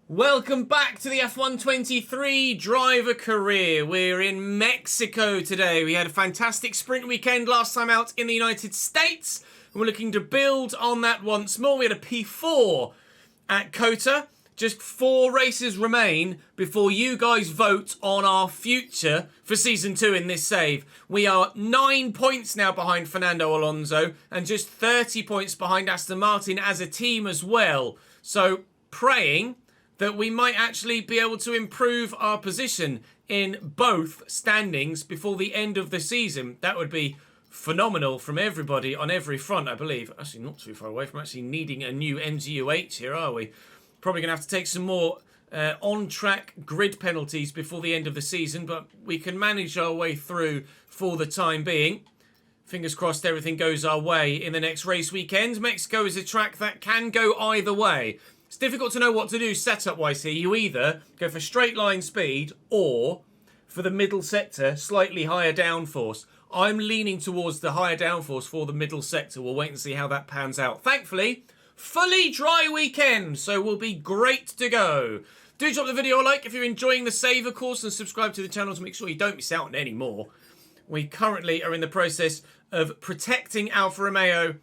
Welcome back to the F123 driver career. We're in Mexico today. We had a fantastic sprint weekend last time out in the United States. And we're looking to build on that once more. We had a P4 at COTA. Just 4 races remain before you guys vote on our future for Season 2 in this save. We are 9 points now behind Fernando Alonso and just 30 points behind Aston Martin as a team as well. So praying that we might actually be able to improve our position in both standings before the end of the season. That would be phenomenal from everybody on every front, I believe. Actually, not too far away from actually needing a new MGU8 here, are we? Probably going to have to take some more on-track grid penalties before the end of the season, but we can manage our way through for the time being. Fingers crossed everything goes our way in the next race weekend. Mexico is a track that can go either way. It's difficult to know what to do setup-wise here. You either go for straight line speed or for the middle sector, slightly higher downforce. I'm leaning towards the higher downforce for the middle sector. We'll wait and see how that pans out. Thankfully, fully dry weekend, so we'll be great to go. Do drop the video a like if you're enjoying the save, of course, and subscribe to the channel to make sure you don't miss out on any more. We currently are in the process of protecting Alfa Romeo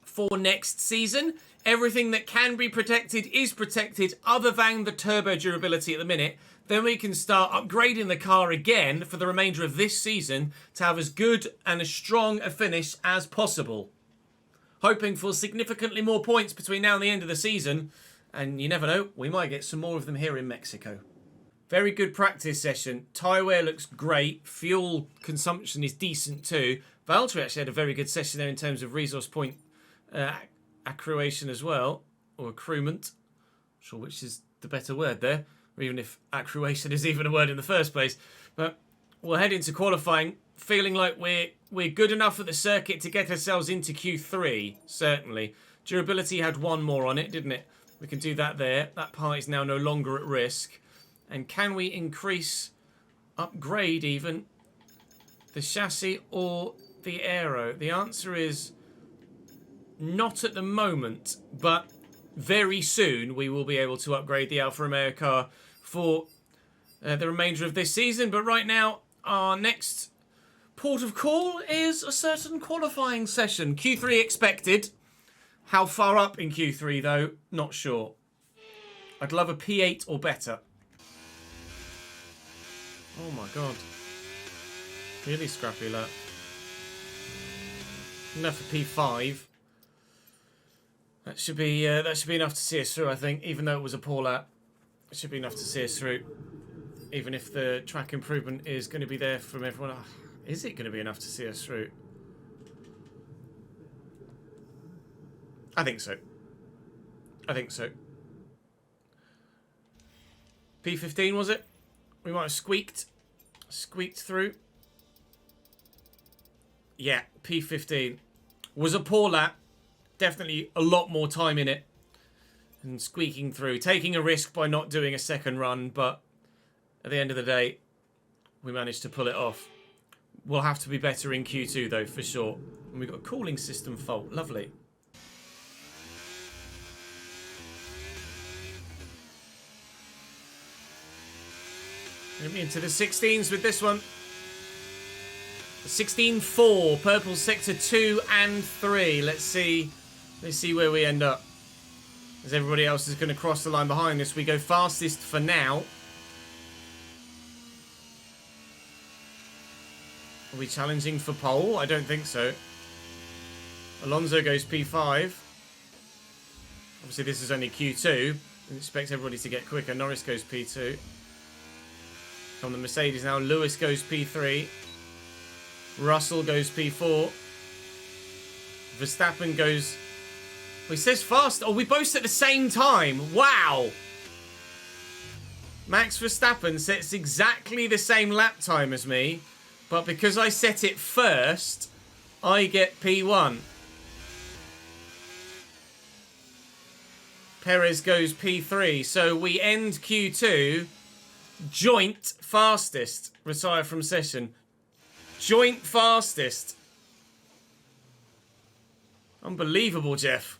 for next season. Everything that can be protected is protected other than the turbo durability at the minute. Then we can start upgrading the car again for the remainder of this season to have as good and as strong a finish as possible. Hoping for significantly more points between now and the end of the season. And you never know, we might get some more of them here in Mexico. Very good practice session. Tyre wear looks great. Fuel consumption is decent too. Valtteri actually had a very good session there in terms of resource point accruation as well, or accruement. Not sure which is the better word there, or even if accruation is even a word in the first place. But we'll head into qualifying feeling like we're good enough at the circuit to get ourselves into Q3, certainly. Durability had one more on it, didn't it? We can do that there. That part is now no longer at risk. And can we increase, upgrade even, the chassis or the aero? The answer is not at the moment, but very soon we will be able to upgrade the Alfa Romeo car for the remainder of this season. But right now, our next port of call is a certain qualifying session. Q3 expected. How far up in Q3, though, not sure. I'd love a P8 or better. Oh my god. Really scrappy lap. Enough for P5. That should be enough to see us through, I think, even though it was a poor lap. It should be enough to see us through. Even if the track improvement is going to be there from everyone. Is it going to be enough to see us through? I think so. I think so. P15, was it? We might have squeaked through. Yeah, P15. Was a poor lap. Definitely a lot more time in it. And squeaking through. Taking a risk by not doing a second run, but at the end of the day, we managed to pull it off. We'll have to be better in Q2, though, for sure. And we've got a cooling system fault. Lovely. Into the 16s with this one. 16-4, purple sector 2 and 3. Let's see where we end up. As everybody else is going to cross the line behind us, we go fastest for now. Are we challenging for pole? I don't think so. Alonso goes P5. Obviously this is only Q2. We expect everybody to get quicker. Norris goes P2. On the Mercedes now, Lewis goes P3. Russell goes P4. Verstappen goes... Well, he says fast. Oh, we both at the same time. Wow. Max Verstappen sets exactly the same lap time as me. But because I set it first, I get P1. Perez goes P3. So we end Q2... joint fastest. Retire from session. Joint fastest. Unbelievable, Jeff.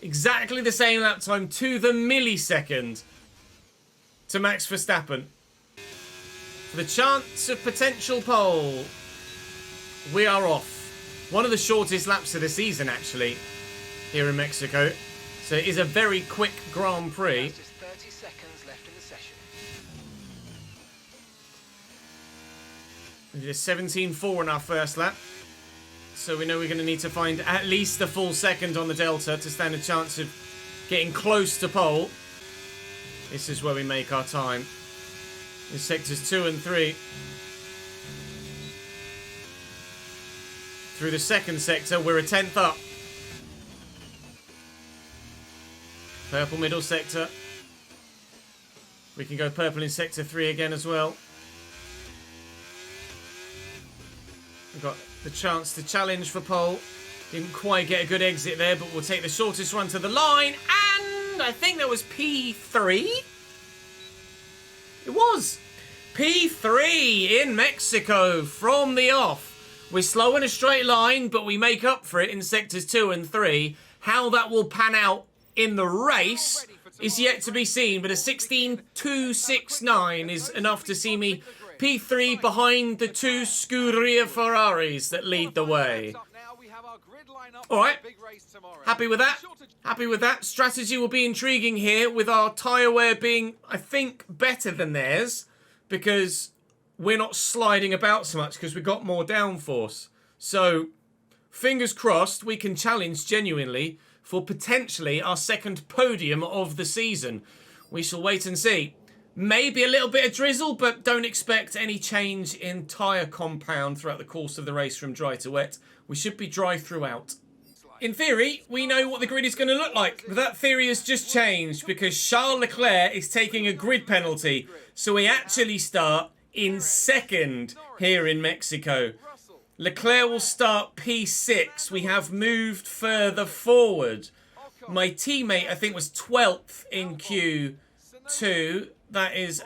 Exactly the same lap time to the millisecond to Max Verstappen. For the chance of potential pole, we are off. One of the shortest laps of the season, actually, here in Mexico. So it is a very quick Grand Prix. Just 30 seconds left in the session. We did a 17.4 in our first lap. So we know we're going to need to find at least a full second on the Delta to stand a chance of getting close to pole. This is where we make our time. In sectors 2 and 3. Through the second sector, we're a 10th up. Purple middle sector. We can go purple in sector 3 again as well. We've got the chance to challenge for pole. Didn't quite get a good exit there, but we'll take the shortest run to the line. And I think that was P3. It was P3 in Mexico from the off. We're slow in a straight line, but we make up for it in sectors 2 and 3. How that will pan out in the race is yet to be seen, but a 16.269 is enough to see me P3 behind the 2 Scuderia Ferraris that lead the way. Alright, happy with that. Happy with that. Strategy will be intriguing here with our tyre wear being, I think, better than theirs because we're not sliding about so much because we've got more downforce. So, fingers crossed, we can challenge genuinely for potentially our second podium of the season. We shall wait and see. Maybe a little bit of drizzle, but don't expect any change in tyre compound throughout the course of the race from dry to wet. We should be dry throughout. In theory, we know what the grid is going to look like, but that theory has just changed because Charles Leclerc is taking a grid penalty, so we actually start in second here in Mexico. Leclerc will start P6. We have moved further forward. My teammate, I think, was 12th in Q2. That is,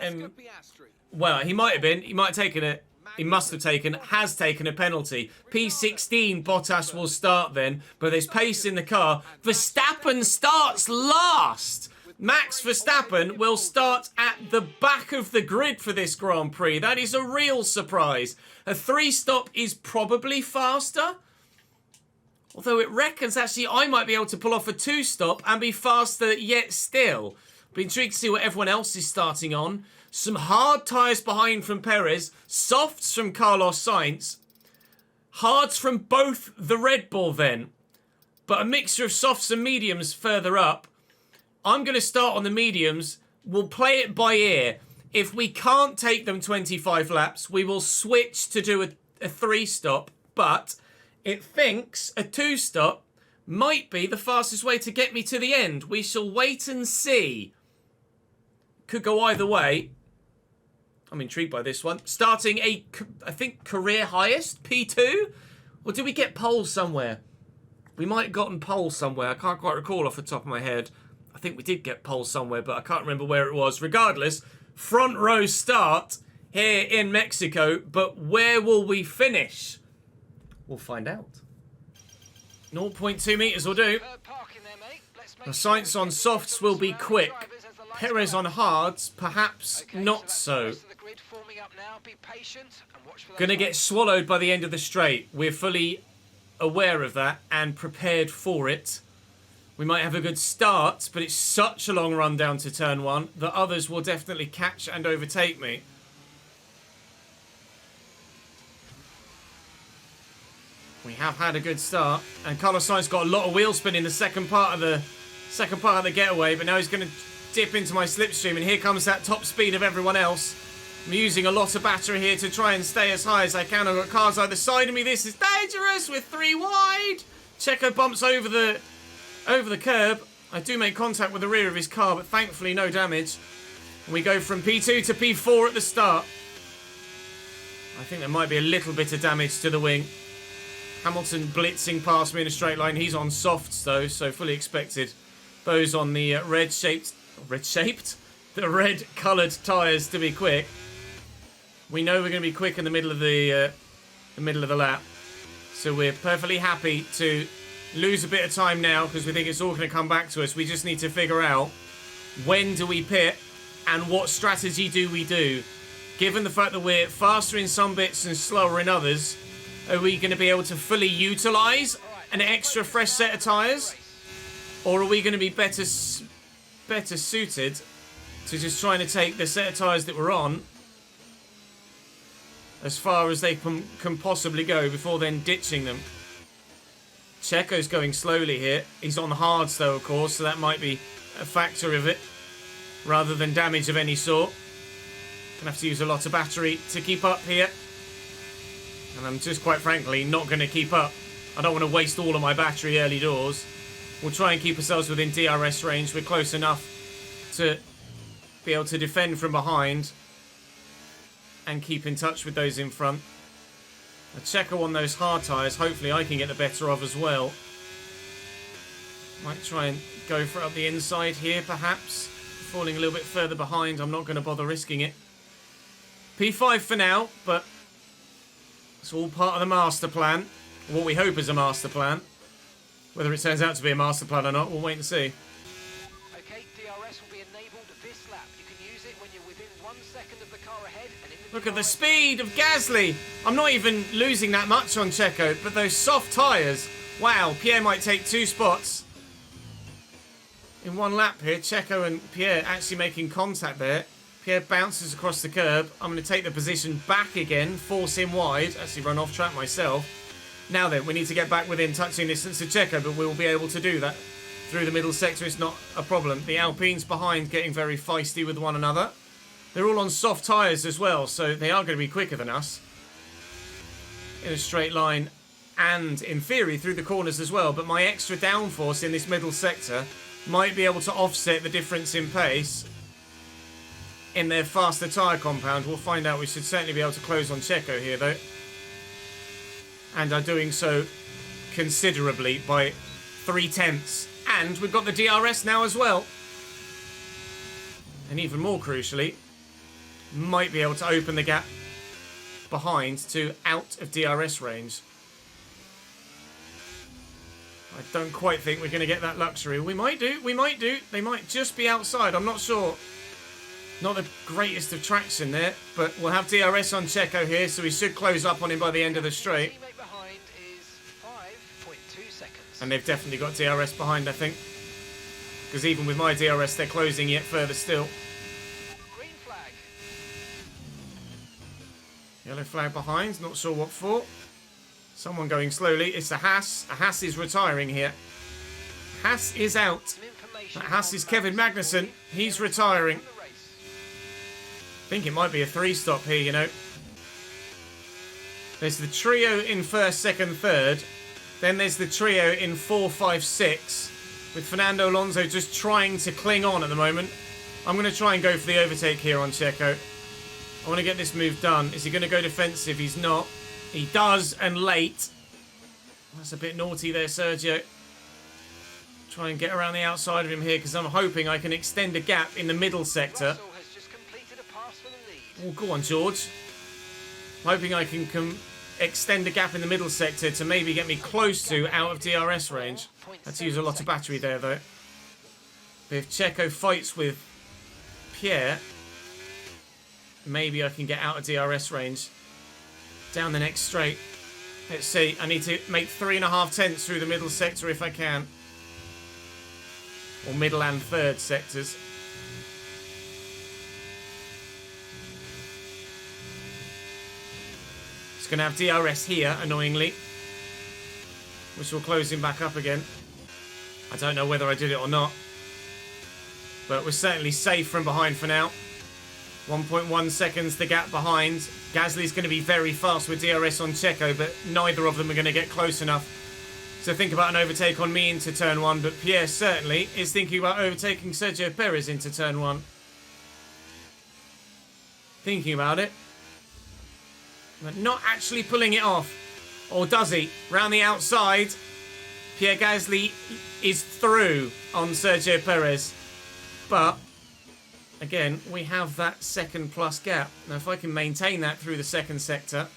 well, he might have been. He might have taken it. He must have taken, has taken a penalty. P16, Bottas will start then, but there's pace in the car. Verstappen starts last. Max Verstappen will start at the back of the grid for this Grand Prix. That is a real surprise. A 3-stop is probably faster. Although it reckons actually I might be able to pull off a 2-stop and be faster yet still. Be intrigued to see what everyone else is starting on. Some hard tyres behind from Perez. Softs from Carlos Sainz. Hards from both the Red Bull then. But a mixture of softs and mediums further up. I'm going to start on the mediums. We'll play it by ear. If we can't take them 25 laps, we will switch to do a 3-stop. But it thinks a 2-stop might be the fastest way to get me to the end. We shall wait and see. Could go either way. I'm intrigued by this one. Starting a, I think, career highest, P2? Or did we get pole somewhere? We might have gotten pole somewhere. I can't quite recall off the top of my head. I think we did get pole somewhere, but I can't remember where it was. Regardless, front row start here in Mexico. But where will we finish? We'll find out. 0.2 metres will do. The Sainz on softs will be quick. Perez on hards, perhaps not so. Gonna get swallowed by the end of the straight. We're fully aware of that and prepared for it. We might have a good start, but it's such a long run down to turn 1 that others will definitely catch and overtake me. We have had a good start, and Carlos Sainz got a lot of wheel spin in the second part of the getaway, but now he's going to dip into my slipstream, and here comes that top speed of everyone else. I'm using a lot of battery here to try and stay as high as I can. I've got cars either side of me. This is dangerous with 3 wide. Checo bumps over the curb. I do make contact with the rear of his car, but thankfully no damage. And we go from P2 to P4 at the start. I think there might be a little bit of damage to the wing. Hamilton blitzing past me in a straight line. He's on softs though, so fully expected those on the the red-coloured tyres to be quick. We know we're going to be quick in the middle of the lap, so we're perfectly happy to lose a bit of time now because we think it's all going to come back to us. We just need to figure out when do we pit and what strategy do we do. Given the fact that we're faster in some bits and slower in others, are we going to be able to fully utilise an extra fresh set of tyres? Or are we going to be better suited to just trying to take the set of tyres that we're on as far as they can possibly go before then ditching them? Checo's going slowly here. He's on hards though, of course, so that might be a factor of it rather than damage of any sort. Gonna have to use a lot of battery to keep up here. And I'm just quite frankly not going to keep up. I don't want to waste all of my battery early doors. We'll try and keep ourselves within DRS range. We're close enough to be able to defend from behind and keep in touch with those in front. A Checo on those hard tyres, hopefully I can get the better of as well. Might try and go for it up the inside here, perhaps. Falling a little bit further behind, I'm not going to bother risking it. P5 for now, but it's all part of the master plan. What we hope is a master plan. Whether it turns out to be a master plan or not, we'll wait and see. Okay, DRS will be enabled this lap. You can use it when you're within 1 second of the car ahead and in the Look at the DRS speed of Gasly. I'm not even losing that much on Checo, but those soft tyres. Wow, Pierre might take 2 spots in 1 lap here. Checo and Pierre actually making contact there. Pierre bounces across the curb. I'm going to take the position back again, force him wide. Actually run off track myself. Now then, we need to get back within touching distance of Checo, but we'll be able to do that through the middle sector. It's not a problem. The Alpines behind getting very feisty with one another. They're all on soft tyres as well, so they are going to be quicker than us in a straight line and, in theory, through the corners as well. But my extra downforce in this middle sector might be able to offset the difference in pace in their faster tyre compound. We'll find out. We should certainly be able to close on Checo here, though. And are doing so considerably by 3/10. And we've got the DRS now as well. And even more crucially, might be able to open the gap behind to out of DRS range. I don't quite think we're going to get that luxury. We might do. They might just be outside. I'm not sure. Not the greatest of traction there, but we'll have DRS on Checo here, so we should close up on him by the end of the straight. teammate behind is 5.2 seconds. And they've definitely got DRS behind, I think. Because even with my DRS, they're closing yet further still. Green flag. Yellow flag behind, not sure what for. Someone going slowly. It's a Haas. A Haas is retiring here. Haas is out. Some information That Haas on is Kevin both Magnussen. sides He's of retiring. the race. I think it might be a 3-stop here, you know. There's the trio in first, second, third. Then there's the trio in 4, 5, 6. With Fernando Alonso just trying to cling on at the moment. I'm going to try and go for the overtake here on Checo. I want to get this move done. Is he going to go defensive? He's not. He does, and late. That's a bit naughty there, Sergio. Try and get around the outside of him here, because I'm hoping I can extend a gap in the middle sector. Russell has just completed a pass for the lead. Oh, go on, George. I'm hoping I can extend a gap in the middle sector to maybe get me close to out of DRS range. Had to use a lot of battery there, though. But if Checo fights with Pierre, maybe I can get out of DRS range. Down the next straight. Let's see. I need to make 3.5 tenths through the middle sector if I can. Or middle and third sectors. It's going to have DRS here, annoyingly. Which will close him back up again. I don't know whether I did it or not. But we're certainly safe from behind for now. 1.1 seconds the gap behind. Gasly's going to be very fast with DRS on Checo, but neither of them are going to get close enough to think about an overtake on me into turn 1. But Pierre certainly is thinking about overtaking Sergio Perez into turn 1. Thinking about it. But not actually pulling it off. Or does he? Round the outside. Pierre Gasly is through on Sergio Perez. But again, we have that second plus gap. Now, if I can maintain that through the second sector,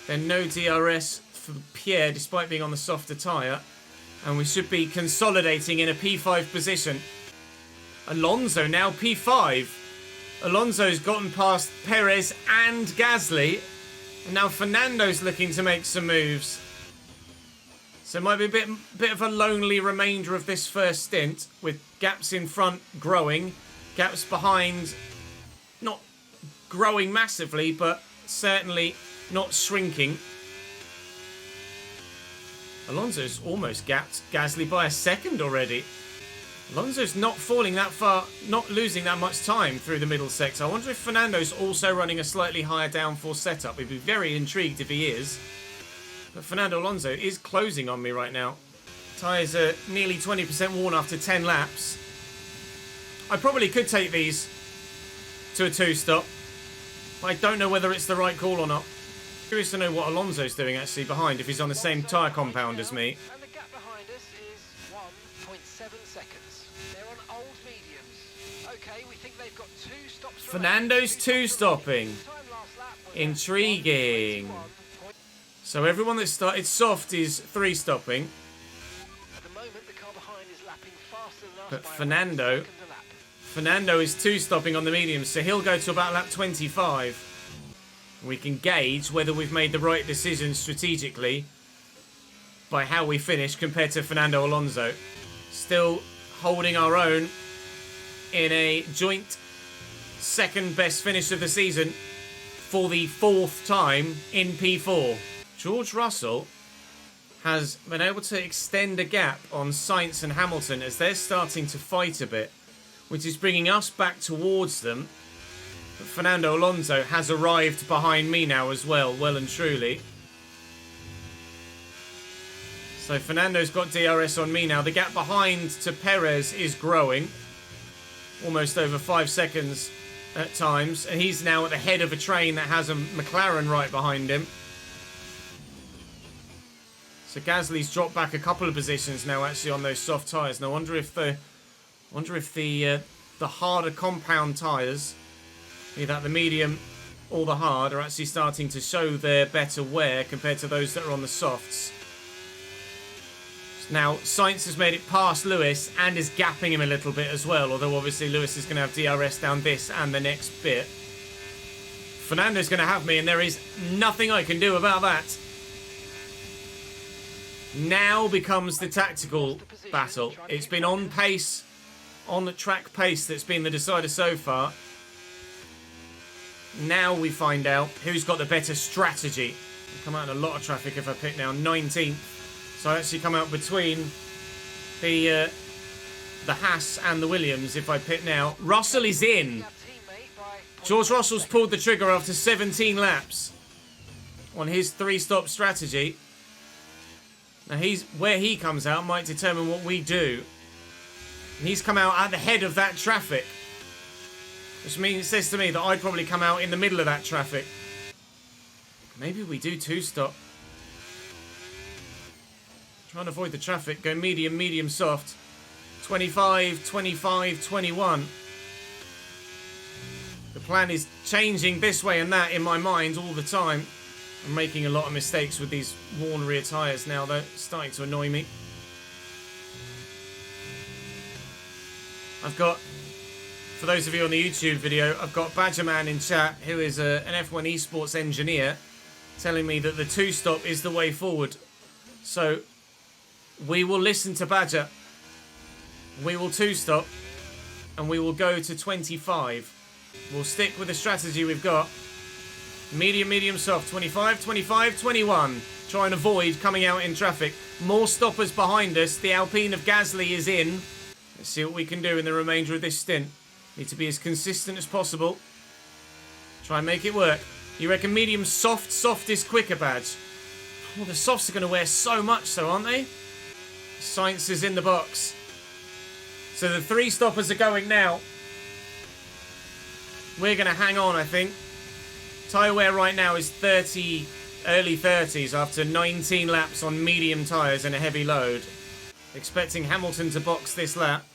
then no DRS for Pierre, despite being on the softer tyre. And we should be consolidating in a P5 position. Alonso now P5. Alonso's gotten past Perez and Gasly. And now Fernando's looking to make some moves. So it might be a bit of a lonely remainder of this first stint, with gaps in front growing, gaps behind not growing massively, but certainly not shrinking. Alonso's almost gapped Gasly by a second already. Alonso's not falling that far, not losing that much time through the middle sector. I wonder if Fernando's also running a slightly higher downforce setup. We'd be very intrigued if he is. But Fernando Alonso is closing on me right now. Tyres are nearly 20% worn after 10 laps. I probably could take these to a 2-stop. But I don't know whether it's the right call or not. Curious to know what Alonso's doing actually behind, if he's on the same tyre compound as me. And the gap behind us is 1.7 seconds. They're on old mediums. Okay, we think they've got 2 stops. Fernando's 2-stopping. Intriguing. So everyone that started soft is 3-stopping. At the moment, the car behind is lapping faster than us But by Fernando is 2-stopping on the mediums, so he'll go to about lap 25. We can gauge whether we've made the right decision strategically by how we finish compared to Fernando Alonso. Still holding our own in a joint second best finish of the season for the 4th time in P4. George Russell has been able to extend a gap on Sainz and Hamilton as they're starting to fight a bit, which is bringing us back towards them. But Fernando Alonso has arrived behind me now as well and truly. So Fernando's got DRS on me now. The gap behind to Perez is growing. Almost over 5 seconds at times. And he's now at the head of a train that has a McLaren right behind him. So Gasly's dropped back a couple of positions now actually on those soft tyres. And I wonder if the harder compound tyres, be that the medium or the hard, are actually starting to show their better wear compared to those that are on the softs. Now, Sainz has made it past Lewis and is gapping him a little bit as well, although obviously Lewis is going to have DRS down this and the next bit. Fernando's going to have me, and there is nothing I can do about that. Now becomes the tactical battle. It's been on pace, on the track pace that's been the decider so far. Now we find out who's got the better strategy. I come out in a lot of traffic if I pick now 19th. So I actually come out between the Haas and the Williams if I pit now. Russell is in. George Russell's pulled the trigger after 17 laps on his 3-stop strategy. Now where he comes out might determine what we do. And he's come out at the head of that traffic, which means it says to me that I'd probably come out in the middle of that traffic. Maybe we do 2-stop. Trying to avoid the traffic. Go medium, medium, soft. 25, 25, 21. The plan is changing this way and that in my mind all the time. I'm making a lot of mistakes with these worn rear tyres now. They're starting to annoy me. I've got, for those of you on the YouTube video, I've got Badgerman in chat, who is an F1 esports engineer, telling me that the 2-stop is the way forward. So we will listen to Badger. We will 2-stop, and we will go to 25. We'll stick with the strategy we've got. Medium, medium, soft. 25, 25, 21. Try and avoid coming out in traffic. More stoppers behind us. The Alpine of Gasly is in. Let's see what we can do in the remainder of this stint. Need to be as consistent as possible. Try and make it work. You reckon medium, soft? Soft is quicker, Badge. Well, the softs are going to wear so much, so aren't they? Sainz is in the box. So the 3 stoppers are going now. We're going to hang on, I think. Tyre wear right now is 30, early 30s after 19 laps on medium tyres and a heavy load. Expecting Hamilton to box this lap.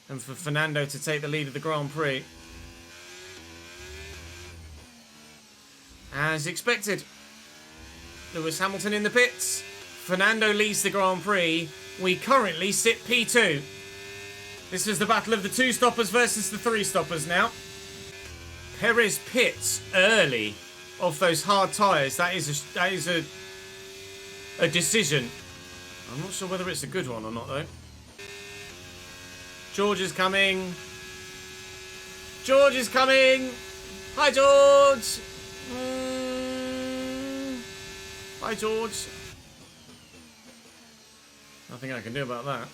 And for Fernando to take the lead of the Grand Prix. As expected. Lewis Hamilton in the pits. Fernando leads the Grand Prix. We currently sit P2. This is the battle of the 2 stoppers versus the 3 stoppers now. Perez pits early off those hard tyres. That is a decision. I'm not sure whether it's a good one or not, though. George is coming. George is coming. Hi, George. Hi, George. Nothing I can do about that.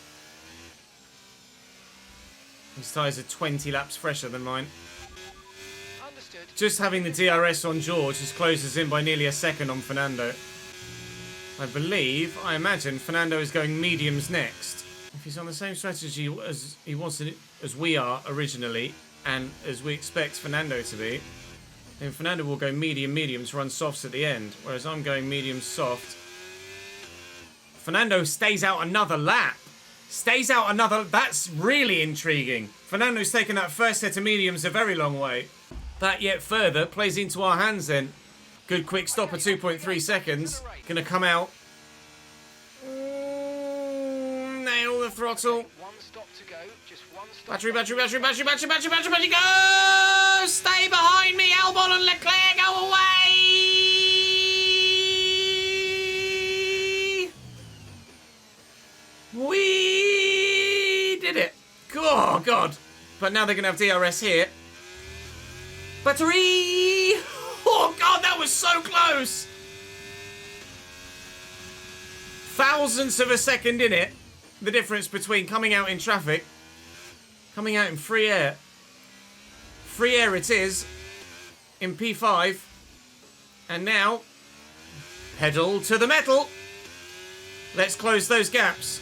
His tyres are 20 laps fresher than mine. Understood. Just having the DRS on George has closed us in by nearly a second on Fernando. I imagine Fernando is going mediums next. If he's on the same strategy as he was as we are originally, and as we expect Fernando to be, then Fernando will go medium to run softs at the end, whereas I'm going medium soft. Fernando stays out another lap. That's really intriguing. Fernando's taken that first set of mediums a very long way. That yet further plays into our hands then. Good quick stop at 2.3 seconds. Gonna come out. Nail the throttle. One stop to go. Just one stop. Battery, go! Stay behind me, Albon and Leclerc, go away! We did it. Oh, God. But now they're going to have DRS here. Battery! Oh, God, that was so close! Thousandths of a second in it. The difference between coming out in traffic, coming out in free air. Free air it is in P5. And now, pedal to the metal. Let's close those gaps.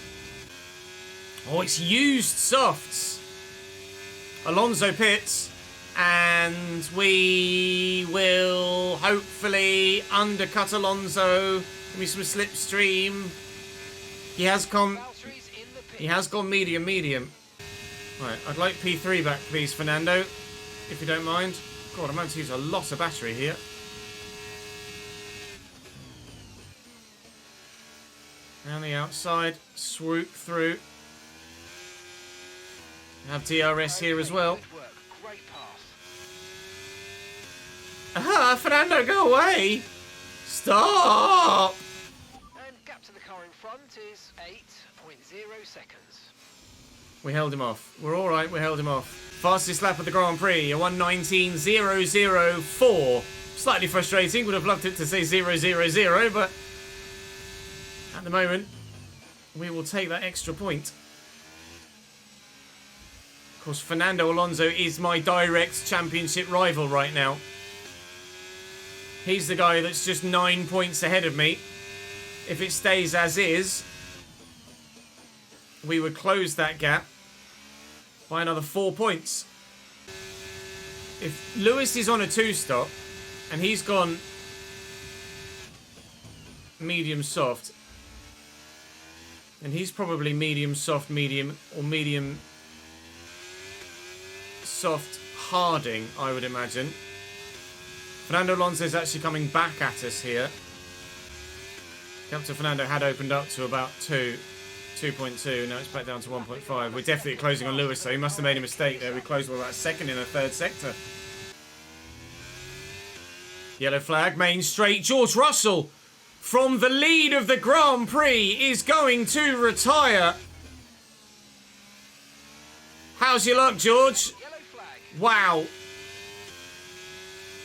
Oh, it's used softs. Alonso pits. And we will hopefully undercut Alonso. Give me some slipstream. He has gone medium. Right, I'd like P3 back, please, Fernando, if you don't mind. God, I'm going to use a lot of battery here. Around the outside, swoop through. Have DRS here as well. Great pass. Aha, Fernando, go away! Stop! And gap to the car in front is 8.0 seconds. We held him off. We're all right, we held him off. Fastest lap of the Grand Prix, a 1:19.004. Slightly frustrating, would have loved it to say 0:00, but at the moment, we will take that extra point. Of course, Fernando Alonso is my direct championship rival right now. He's the guy that's just 9 points ahead of me. If it stays as is, we would close that gap by another 4 points. If Lewis is on a 2-stop and he's gone medium soft, and he's probably medium soft medium or medium soft harding, I would imagine. Fernando Alonso is actually coming back at us here. Captain Fernando had opened up to about 2.2. Now it's back down to 1.5. We're definitely closing on Lewis, so he must have made a mistake there. We closed with about second in the third sector. Yellow flag, main straight. George Russell, from the lead of the Grand Prix, is going to retire. How's your luck, George? Yellow flag. Wow.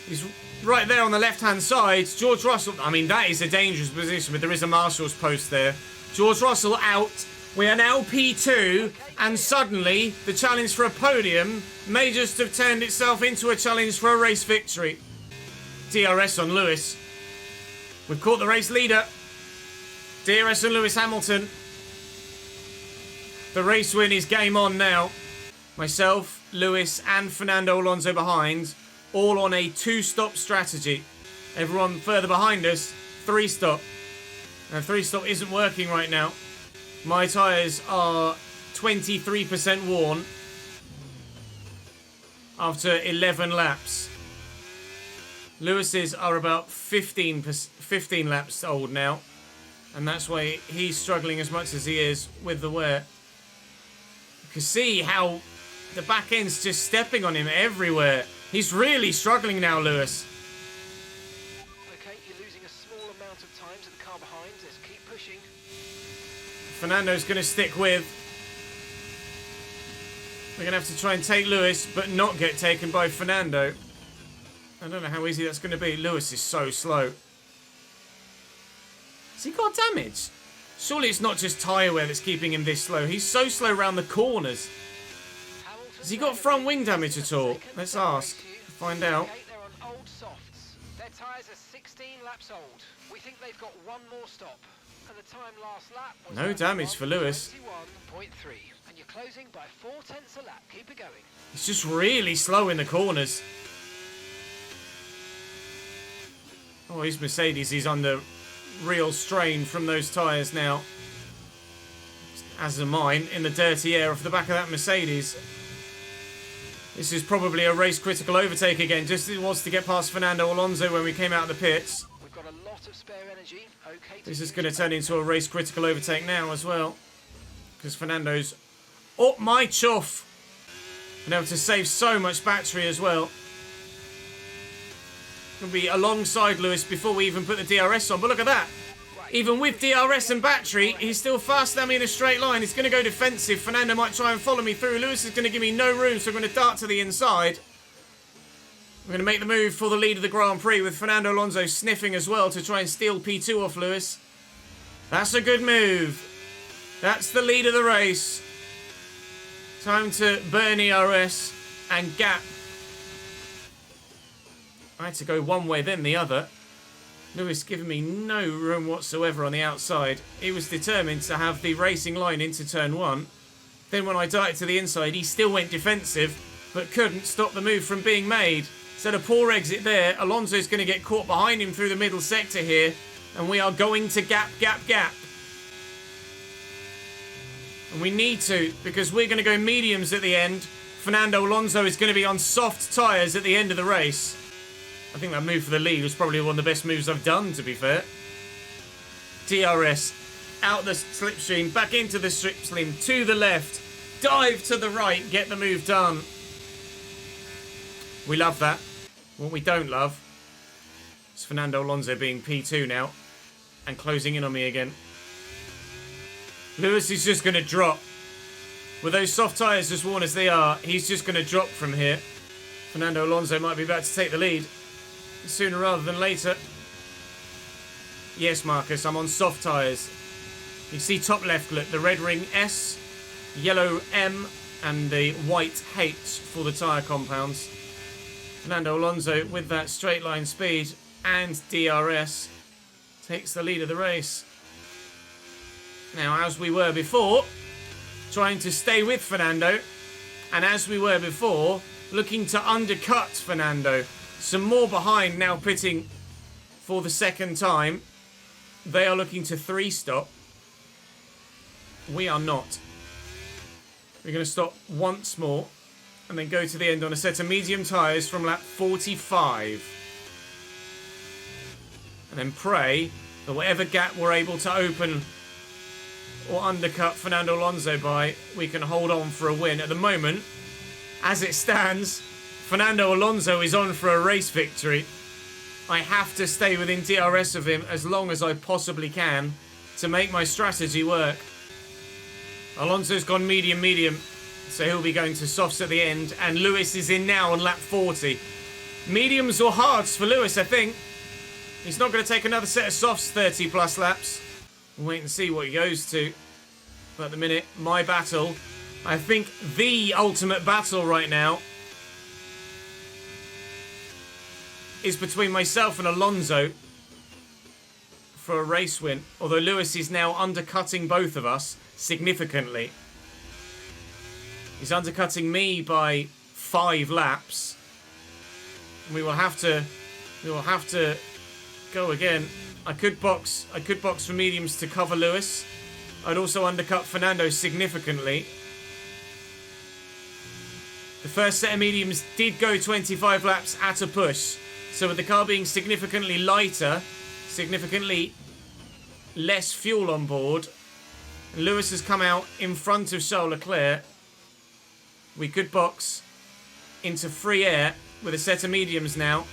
He's right there on the left-hand side. George Russell, I mean, that is a dangerous position, but there is a marshal's post there. George Russell out. We are now P2, and suddenly the challenge for a podium may just have turned itself into a challenge for a race victory. DRS on Lewis. We've caught the race leader. DRS on Lewis Hamilton. The race win is game on now. Myself, Lewis, and Fernando Alonso behind, all on a 2-stop strategy. Everyone further behind us, 3-stop. Now, 3-stop isn't working right now. My tyres are 23% worn after 11 laps. Lewis's are about 15 laps old now. And that's why he's struggling as much as he is with the wear. You can see how the back end's just stepping on him everywhere. He's really struggling now, Lewis. Okay, you're losing a small amount of time to the car behind. Let's keep pushing. Fernando's going to stick with. We're going to have to try and take Lewis, but not get taken by Fernando. I don't know how easy that's going to be. Lewis is so slow. Has he got damage? Surely it's not just tyre wear that's keeping him this slow. He's so slow around the corners. Has he got front wing damage at all? Let's ask. Find out. Okay, they're on old softs. Their tyres are 16 laps old. We think they've got one more stop. And the time last lap was No damage for Lewis. 21.3. And you're closing by 0.4 a lap. Keep it going. He's just really slow in the corners. Oh, his Mercedes is under real strain from those tyres now. As are mine, in the dirty air off the back of that Mercedes. This is probably a race critical overtake again, just as it was to get past Fernando Alonso when we came out of the pits. We've got a lot of spare energy. Okay. This is going to turn into a race critical overtake now as well. Because Fernando's up my chuff. Been able to save so much battery as well. Going to be alongside Lewis before we even put the DRS on. But look at that. Even with DRS and battery, he's still faster than me in a straight line. He's going to go defensive. Fernando might try and follow me through. Lewis is going to give me no room, so I'm going to dart to the inside. We're going to make the move for the lead of the Grand Prix with Fernando Alonso sniffing as well to try and steal P2 off Lewis. That's a good move. That's the lead of the race. Time to burn ERS and gap. I had to go one way then the other. Lewis giving me no room whatsoever on the outside. He was determined to have the racing line into turn one. Then when I darted to the inside, he still went defensive, but couldn't stop the move from being made. So a poor exit there. Alonso's going to get caught behind him through the middle sector here. And we are going to gap. And we need to, because we're going to go mediums at the end. Fernando Alonso is going to be on soft tyres at the end of the race. I think that move for the lead was probably one of the best moves I've done, to be fair. DRS, out the slipstream, back into the slipstream, to the left, dive to the right, get the move done. We love that. What we don't love is Fernando Alonso being P2 now and closing in on me again. Lewis is just going to drop. With those soft tyres as worn as they are, he's just going to drop from here. Fernando Alonso might be about to take the lead. Sooner rather than later. Yes, Marcus, I'm on soft tyres. You see top left, look, the red ring S, yellow M, and the white H for the tyre compounds. Fernando Alonso, with that straight line speed and DRS, takes the lead of the race. Now, as we were before, trying to stay with Fernando, and as we were before, looking to undercut Fernando. Some more behind now pitting for the second time. They are looking to 3-stop. We are not. We're going to stop once more and then go to the end on a set of medium tyres from lap 45. And then pray that whatever gap we're able to open or undercut Fernando Alonso by, we can hold on for a win. At the moment, as it stands, Fernando Alonso is on for a race victory. I have to stay within DRS of him as long as I possibly can to make my strategy work. Alonso's gone medium, so he'll be going to softs at the end, and Lewis is in now on lap 40. Mediums or hards for Lewis, I think. He's not going to take another set of softs 30 plus laps. We'll wait and see what he goes to. But at the minute, my battle, I think the ultimate battle right now, is between myself and Alonso for a race win. Although Lewis is now undercutting both of us significantly. He's undercutting me by 5 laps. We will have to go again. I could box for mediums to cover Lewis. I'd also undercut Fernando significantly. The first set of mediums did go 25 laps at a push. So with the car being significantly lighter, significantly less fuel on board, Lewis has come out in front of Charles Leclerc. We could box into free air with a set of mediums now,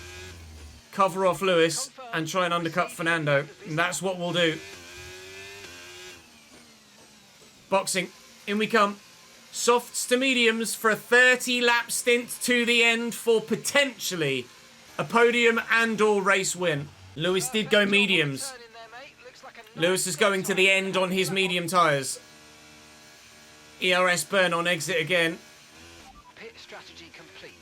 cover off Lewis and try and undercut Fernando, and that's what we'll do. Boxing, in we come. Softs to mediums for a 30-lap stint to the end for potentially a podium and or race win. Lewis did go mediums. Lewis is going to the end on his medium tyres. ERS burn on exit again. Pit strategy complete.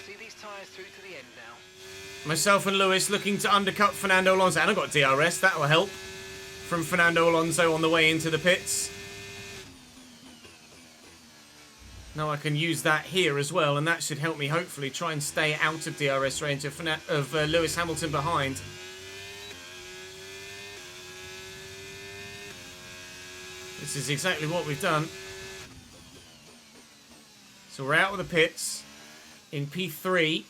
See these tyres through to the end now. Myself and Lewis looking to undercut Fernando Alonso. And I've got DRS, that will help. From Fernando Alonso on the way into the pits. Now I can use that here as well, and that should help me hopefully try and stay out of DRS range of Lewis Hamilton behind. This is exactly what we've done. So we're out of the pits in P3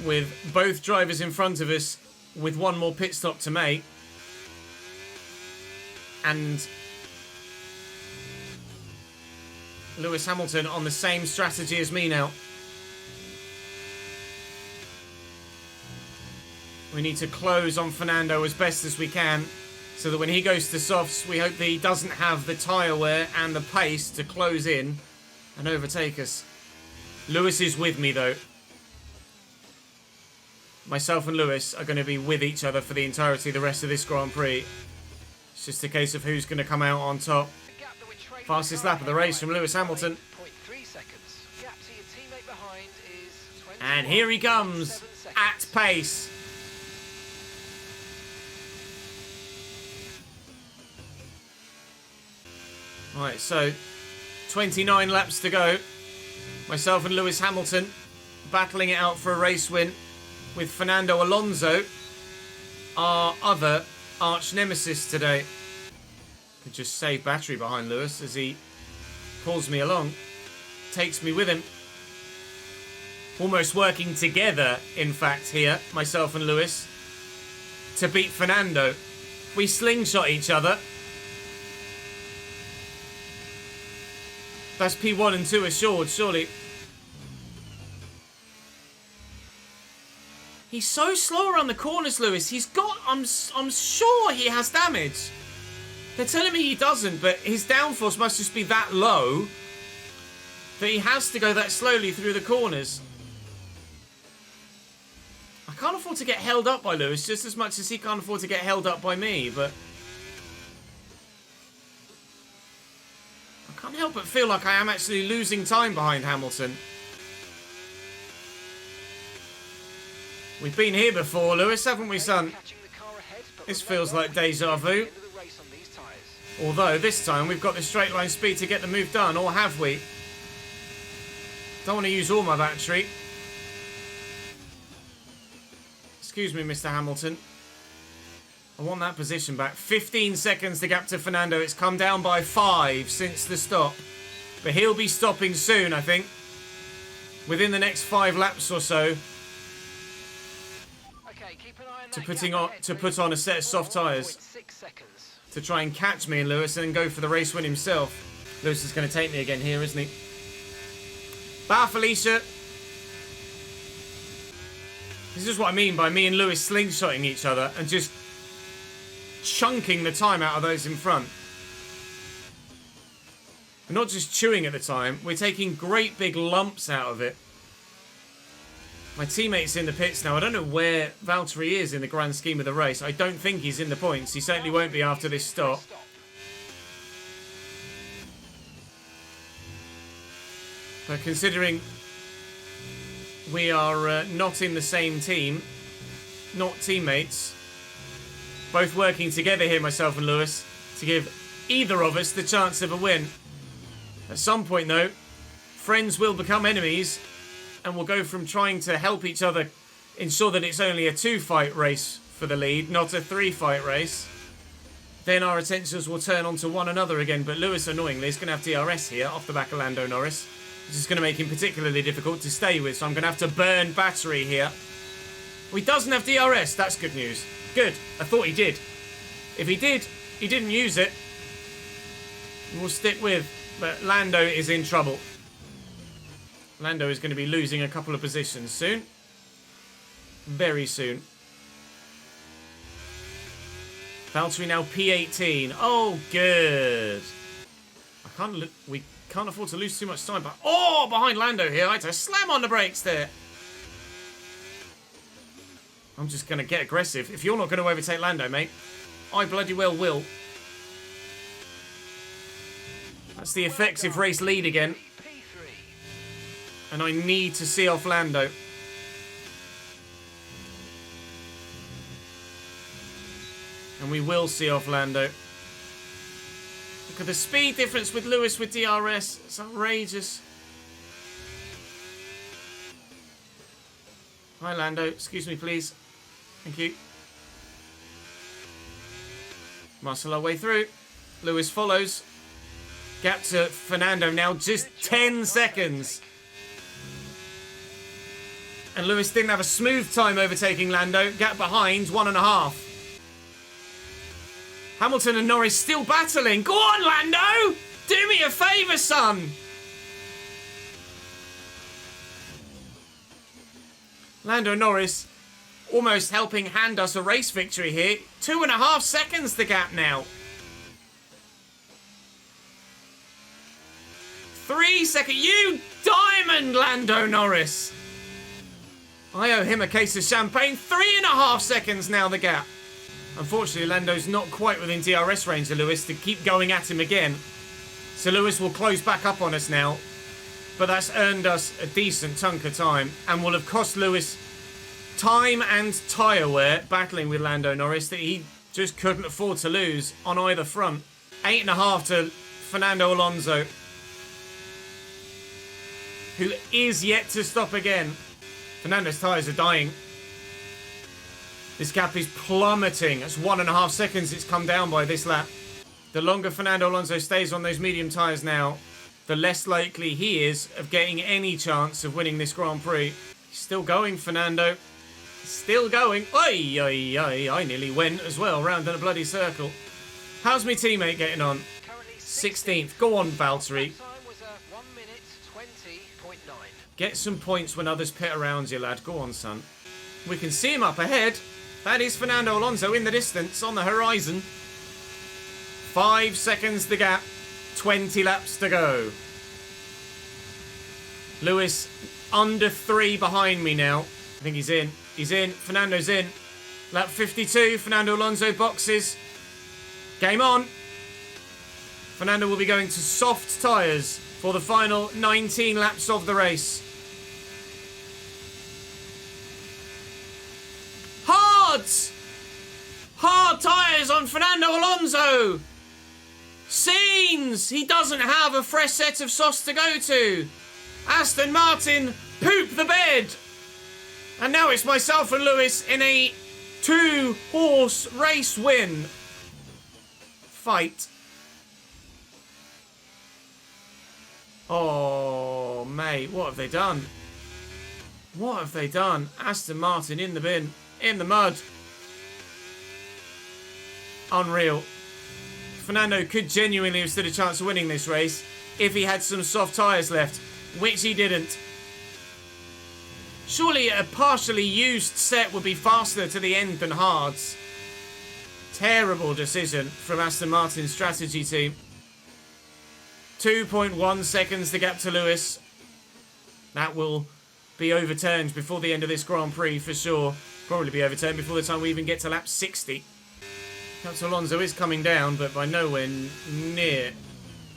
with both drivers in front of us with one more pit stop to make. And Lewis Hamilton on the same strategy as me now. We need to close on Fernando as best as we can, so that when he goes to softs, we hope that he doesn't have the tyre wear and the pace to close in and overtake us. Lewis is with me though. Myself and Lewis are going to be with each other for the entirety of the rest of this Grand Prix. It's just a case of who's going to come out on top. Fastest lap of the race from Lewis Hamilton. And here he comes at pace. Right, so 29 laps to go. Myself and Lewis Hamilton battling it out for a race win with Fernando Alonso, our other arch nemesis today. Could just save battery behind Lewis as he pulls me along, takes me with him. Almost working together, in fact, here, myself and Lewis, to beat Fernando. We slingshot each other. That's P1 and 2 assured, surely. He's so slow around the corners, Lewis. He's got... I'm sure he has damage. They're telling me he doesn't, but his downforce must just be that low that he has to go that slowly through the corners. I can't afford to get held up by Lewis just as much as he can't afford to get held up by me, but I can't help but feel like I am actually losing time behind Hamilton. We've been here before, Lewis, haven't we, son? This feels like deja vu. Although, this time, we've got the straight line speed to get the move done, or have we? Don't want to use all my battery. Excuse me, Mr. Hamilton. I want that position back. 15 seconds to gap to Fernando. It's come down by 5 since the stop. But he'll be stopping soon, I think. Within the next 5 laps or so. Okay, keep an eye on to put on a set of soft tyres. To try and catch me and Lewis and then go for the race win himself. Lewis is going to take me again here, isn't he? Bye, Felicia. This is what I mean by me and Lewis slingshotting each other and just chunking the time out of those in front. We're not just chewing at the time, we're taking great big lumps out of it. My teammate's in the pits now. I don't know where Valtteri is in the grand scheme of the race. I don't think he's in the points. He certainly won't be after this stop. But considering we are not in the same team, not teammates, both working together here, myself and Lewis, to give either of us the chance of a win. At some point, though, friends will become enemies, and we'll go from trying to help each other ensure that it's only a 2-fight race for the lead, not a 3-fight race. Then our attentions will turn onto one another again. But Lewis, annoyingly, is going to have DRS here off the back of Lando Norris. which is going to make him particularly difficult to stay with, so I'm going to have to burn battery here. Well, he doesn't have DRS. That's good news. Good. I thought he did. If he did, he didn't use it. We'll stick with. But Lando is in trouble. Lando is going to be losing a couple of positions soon. Very soon. Valtteri now P18. Oh, good. We can't afford to lose too much time. But behind Lando here. I had to slam on the brakes there. I'm just going to get aggressive. If you're not going to overtake Lando, mate, I bloody well will. That's the effective race lead again. And I need to see off Lando. And we will see off Lando. Look at the speed difference with Lewis with DRS. It's outrageous. Hi, Lando. Excuse me, please. Thank you. Muscle our way through. Lewis follows. Gap to Fernando now, just 10 seconds. And Lewis didn't have a smooth time overtaking Lando. Gap behind, 1.5. Hamilton and Norris still battling. Go on, Lando! Do me a favour, son! Lando Norris almost helping hand us a race victory here. 2.5 seconds the gap now. 3 seconds. You diamond, Lando Norris. I owe him a case of champagne. 3.5 seconds now the gap. Unfortunately, Lando's not quite within DRS range of Lewis to keep going at him again. So Lewis will close back up on us now. But that's earned us a decent chunk of time and will have cost Lewis time and tyre wear battling with Lando Norris that he just couldn't afford to lose on either front. 8.5 to Fernando Alonso, who is yet to stop again. Fernando's tyres are dying. This gap is plummeting. That's 1.5 seconds it's come down by this lap. The longer Fernando Alonso stays on those medium tyres now, the less likely he is of getting any chance of winning this Grand Prix. He's still going, Fernando. Still going. Oi, oi, oi. I nearly went as well, round in a bloody circle. How's my teammate getting on? 16th. Go on, Valtteri. Get some points when others pit around you, lad. Go on, son. We can see him up ahead. That is Fernando Alonso in the distance, on the horizon. 5 seconds the gap. 20 laps to go. Lewis under 3 behind me now. I think he's in. He's in. Fernando's in. Lap 52. Fernando Alonso boxes. Game on. Fernando will be going to soft tyres for the final 19 laps of the race. Hard tyres on Fernando Alonso. Scenes. He doesn't have a fresh set of softs to go to. Aston Martin poop the bed. And now it's myself and Lewis in a 2-horse race win. Fight. Oh, mate, what have they done? What have they done? Aston Martin in the bin. In the mud. Unreal. Fernando could genuinely have stood a chance of winning this race if he had some soft tyres left, which he didn't. Surely a partially used set would be faster to the end than hards. Terrible decision from Aston Martin's strategy team. 2.1 seconds the gap to Lewis. That will be overturned before the end of this Grand Prix for sure. Probably be overturned before the time we even get to lap 60. Captain Alonso is coming down, but by nowhere near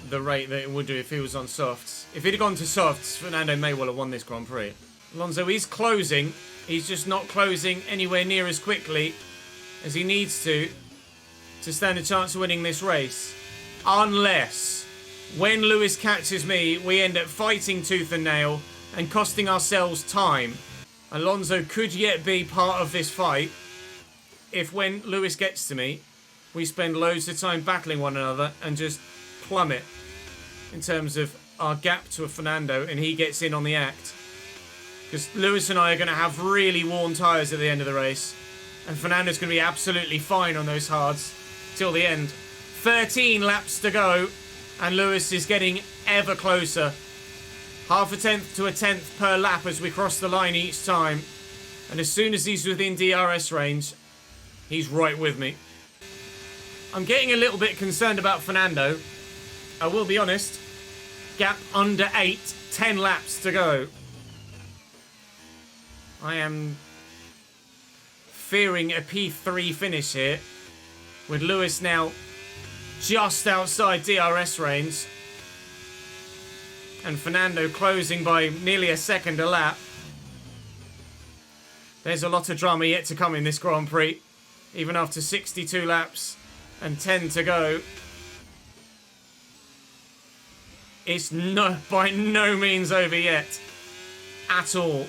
the rate that it would do if he was on softs. If he'd gone to softs, Fernando may well have won this Grand Prix. Alonso is closing. He's just not closing anywhere near as quickly as he needs to stand a chance of winning this race. Unless, when Lewis catches me, we end up fighting tooth and nail and costing ourselves time. Alonso could yet be part of this fight if when Lewis gets to me, we spend loads of time battling one another and just plummet in terms of our gap to a Fernando and he gets in on the act. Because Lewis and I are going to have really worn tyres at the end of the race. And Fernando's going to be absolutely fine on those hards till the end. 13 laps to go. And Lewis is getting ever closer. Half a tenth to a tenth per lap as we cross the line each time. And as soon as he's within DRS range, he's right with me. I'm getting a little bit concerned about Fernando. I will be honest. Gap under 8, 10 laps to go. I am fearing a P3 finish here. With Lewis now just outside DRS range. And Fernando closing by nearly a second a lap. There's a lot of drama yet to come in this Grand Prix. Even after 62 laps and 10 to go. It's by no means over yet. At all.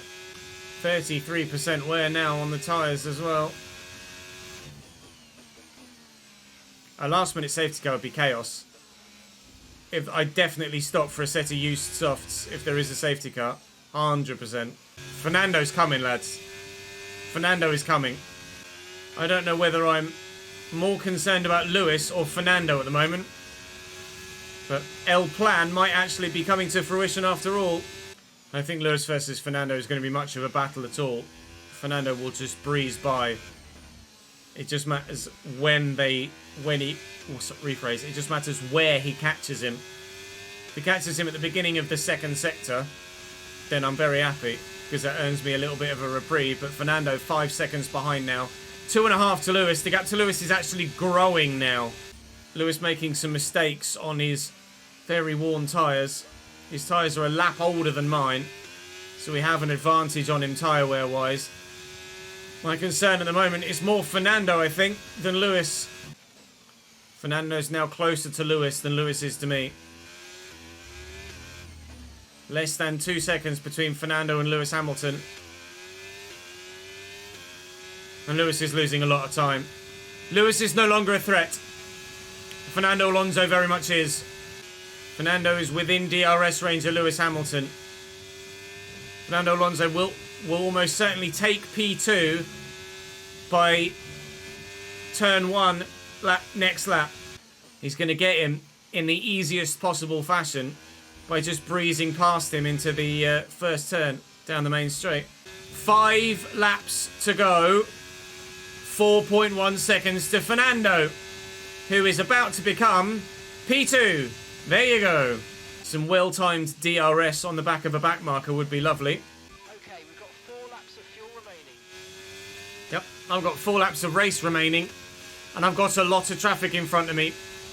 33% wear now on the tyres as well. A last minute safety car would be chaos. If I definitely stop for a set of used softs if there is a safety car. 100%. Fernando's coming, lads. Fernando is coming. I don't know whether I'm more concerned about Lewis or Fernando at the moment. But El Plan might actually be coming to fruition after all. I think Lewis versus Fernando is going to be much of a battle at all. Fernando will just breeze by. It just matters it just matters where he catches him. If he catches him at the beginning of the second sector, then I'm very happy, because that earns me a little bit of a reprieve. But Fernando, 5 seconds behind now. 2.5 to Lewis. The gap to Lewis is actually growing now. Lewis making some mistakes on his very worn tyres. His tyres are a lap older than mine, so we have an advantage on him tyre wear wise. My concern at the moment is more Fernando, I think, than Lewis. Fernando's now closer to Lewis than Lewis is to me. Less than 2 seconds between Fernando and Lewis Hamilton. And Lewis is losing a lot of time. Lewis is no longer a threat. Fernando Alonso very much is. Fernando is within DRS range of Lewis Hamilton. Fernando Alonso will almost certainly take P2 by turn 1 next lap. He's going to get him in the easiest possible fashion by just breezing past him into the first turn down the main straight. 5 laps to go. 4.1 seconds to Fernando, who is about to become P2. There you go. Some well-timed DRS on the back of a back marker would be lovely. Okay, we've got 4 laps of fuel remaining. Yep, I've got 4 laps of race remaining, and I've got a lot of traffic in front of me.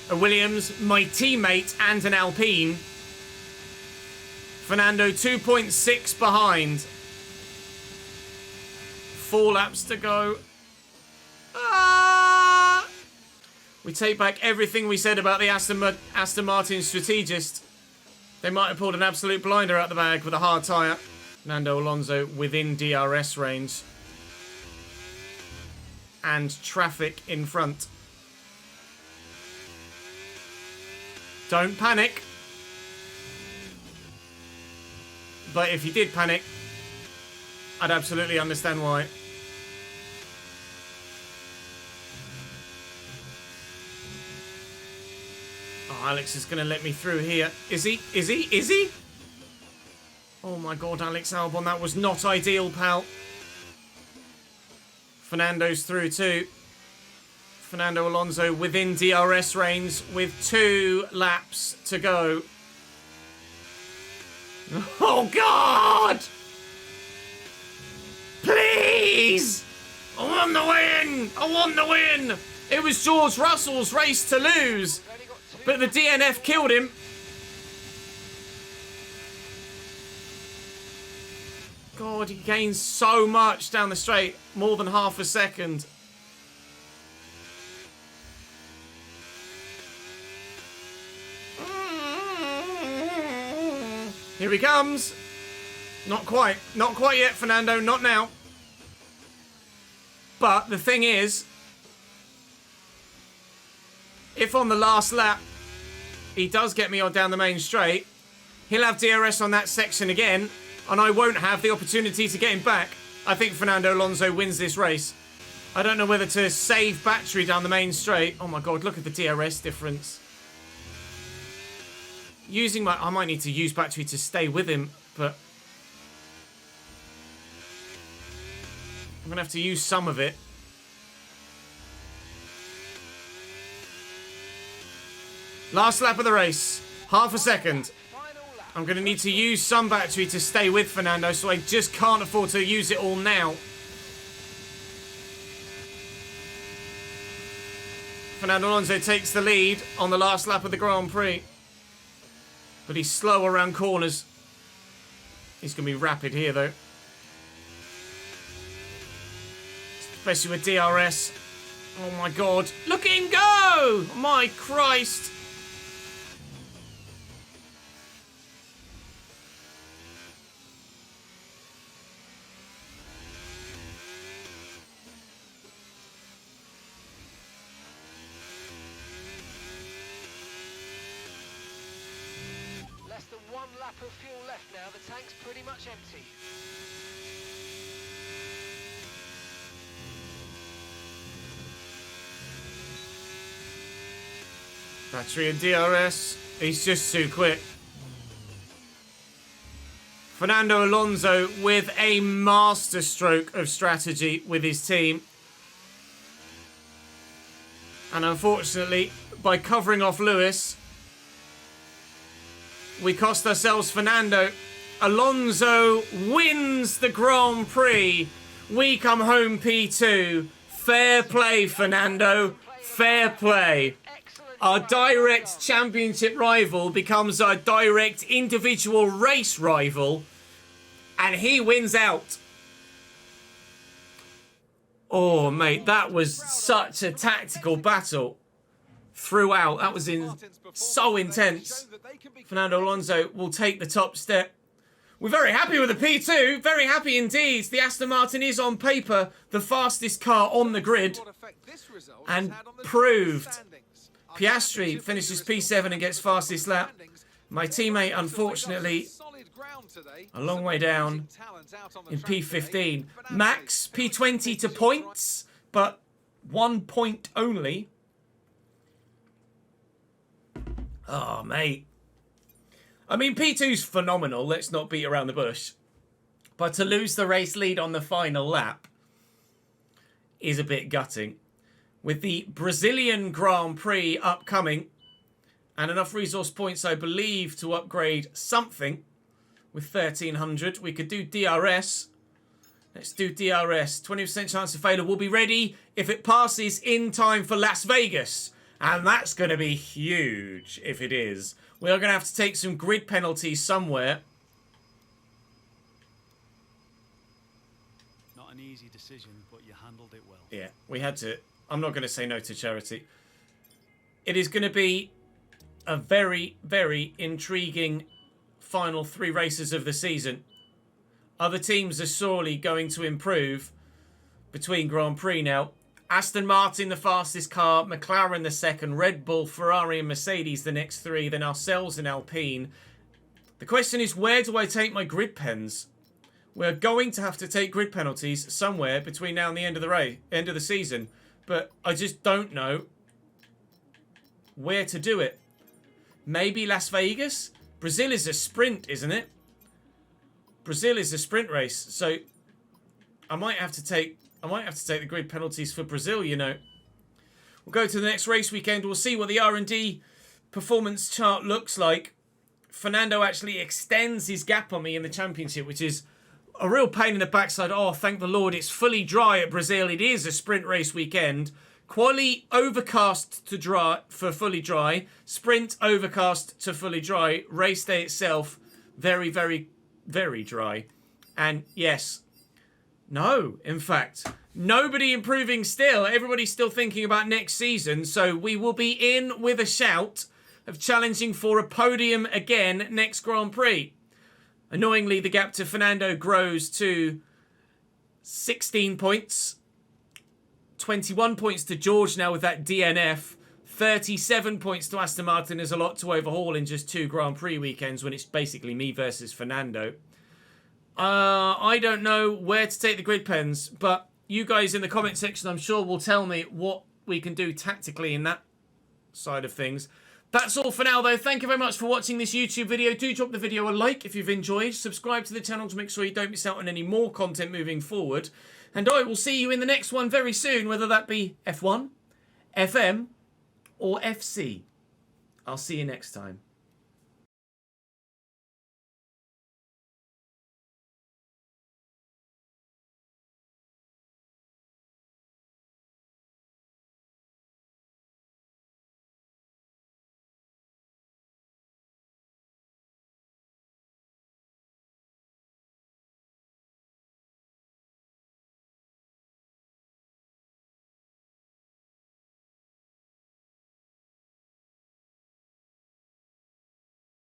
A Williams, my teammate, and an Alpine. Fernando 2.6 behind. 4 laps to go. We take back everything we said about the Aston Martin strategist. They might have pulled an absolute blinder out the bag with a hard tyre. Fernando Alonso within DRS range. And traffic in front. Don't panic. But if you did panic, I'd absolutely understand why. Oh, Alex is going to let me through here. Is he? Is he? Is he? Oh my god, Alex Albon, that was not ideal, pal. Fernando's through too. Fernando Alonso within DRS range with 2 laps to go. Oh god! Please! I want the win! I want the win! It was George Russell's race to lose. But the DNF killed him. God, he gains so much down the straight. More than half a second. Here he comes. Not quite. Not quite yet, Fernando. Not now. But the thing is, if on the last lap he does get me on down the main straight, He'll have DRS on that section again, and I won't have the opportunity to get him back. I think Fernando Alonso wins this race. I don't know whether to save battery down the main straight. Oh my god, look at the DRS difference. I might need to use battery to stay with him, but I'm gonna have to use some of it. Last lap of the race, half a second. I'm gonna need to use some battery to stay with Fernando, so I just can't afford to use it all now. Fernando Alonso takes the lead on the last lap of the Grand Prix. But he's slow around corners. He's going to be rapid here, though. Especially with DRS. Oh, my God. Look at him go! My Christ. Less than 1 lap of fuel left now. The tank's pretty much empty. Battery and DRS. He's just too quick. Fernando Alonso with a masterstroke of strategy with his team. And unfortunately, by covering off Lewis, we cost ourselves Fernando. Alonso wins the Grand Prix. We come home P2. Fair play, Fernando. Fair play. Our direct championship rival becomes our direct individual race rival. And he wins out. Oh, mate, that was such a tactical battle throughout. That was so intense. Fernando Alonso will take the top step. We're very happy with the P2. Very happy indeed. The Aston Martin is on paper the fastest car on the grid. And proved. Piastri finishes P7 and gets fastest lap. My teammate, unfortunately, a long way down in P15. Max, P20 to points, but 1 point only. Oh, mate. I mean, P2's phenomenal. Let's not beat around the bush. But to lose the race lead on the final lap is a bit gutting. With the Brazilian Grand Prix upcoming and enough resource points, I believe, to upgrade something with 1300. We could do DRS. Let's do DRS. 20% chance of failure. We'll be ready if it passes in time for Las Vegas. And that's going to be huge if it is. We are going to have to take some grid penalties somewhere. Not an easy decision, but you handled it well. Yeah, we had to. I'm not going to say no to charity. It is going to be a very, very intriguing final 3 races of the season. Other teams are sorely going to improve between Grand Prix now. Aston Martin, the fastest car. McLaren, the second. Red Bull, Ferrari and Mercedes, the next 3. Then ourselves and Alpine. The question is, where do I take my grid pens? We're going to have to take grid penalties somewhere between now and the end of the season. But I just don't know where to do it. Maybe Las Vegas? Brazil is a sprint, isn't it? Brazil is a sprint race. So I might have to take the grid penalties for Brazil, you know. We'll go to the next race weekend. We'll see what the R&D performance chart looks like. Fernando actually extends his gap on me in the championship, which is a real pain in the backside. Oh, thank the Lord, it's fully dry at Brazil. It is a sprint race weekend. Quali overcast to dry for fully dry. Sprint overcast to fully dry. Race day itself, very, very, very dry. And yes, no, in fact, nobody improving still. Everybody's still thinking about next season. So we will be in with a shout of challenging for a podium again next Grand Prix. Annoyingly, the gap to Fernando grows to 16 points. 21 points to George now with that DNF. 37 points to Aston Martin is a lot to overhaul in just 2 Grand Prix weekends when it's basically me versus Fernando. I don't know where to take the grid pens, but you guys in the comment section, I'm sure, will tell me what we can do tactically in that side of things. That's all for now, though. Thank you very much for watching this YouTube video. Do drop the video a like if you've enjoyed. Subscribe to the channel to make sure you don't miss out on any more content moving forward. And I will see you in the next one very soon, whether that be F1, FM, or FC. I'll see you next time.